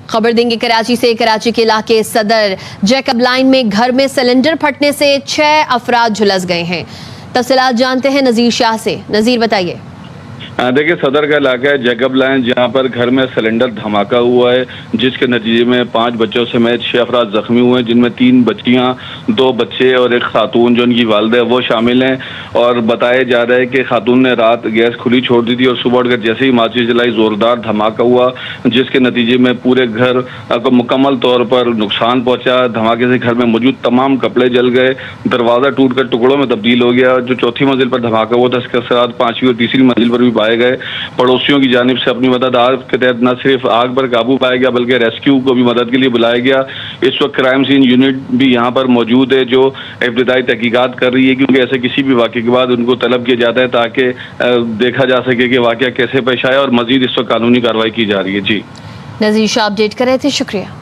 खबर देंगे कराची से। कराची के इलाके सदर जैकब लाइन में घर में सिलेंडर फटने से 6 अफराद झुलस गए हैं। तफसीलात जानते हैं नजीर शाह से। नजीर बताइए। देखिए, सदर का इलाका है जैकब लाइन, जहां पर घर में सिलेंडर धमाका हुआ है, जिसके नतीजे में 5 बच्चों समेत 6 अफराद जख्मी हुए हैं, जिनमें 3 बच्चियां, 2 बच्चे और एक खातून जो उनकी वालिदा है वो शामिल हैं। और बताया जा रहा है कि खातून ने रात गैस खुली छोड़ दी थी और सुबह उठकर जैसे ही माचिस जलाई जोरदार धमाका हुआ, जिसके नतीजे में पूरे घर को मुकम्मल तौर पर नुकसान पहुंचा। धमाके से घर में मौजूद तमाम कपड़े जल गए, दरवाजा टूटकर टुकड़ों में तब्दील हो गया। जो चौथी मंजिल पर धमाका हुआ था, इसके असरात 5वीं और तीसरी मंजिल पर भी पाए गए। पड़ोसियों की जानिब से अपनी मदद के तहत न सिर्फ आग पर काबू पाया गया, बल्कि रेस्क्यू को भी मदद के लिए बुलाया गया। इस वक्त क्राइम सीन यूनिट भी यहाँ पर मौजूद है, जो इब्तिदाई तहकीकात कर रही है, क्योंकि ऐसे किसी भी वाक़े के बाद उनको तलब किया जाता है ताकि देखा जा सके कि वाक़या कैसे पेश आया, और मजीद इस वक्त कानूनी कार्रवाई की जा रही है। जी, नजीर शाह अपडेट कर रहे थे, शुक्रिया।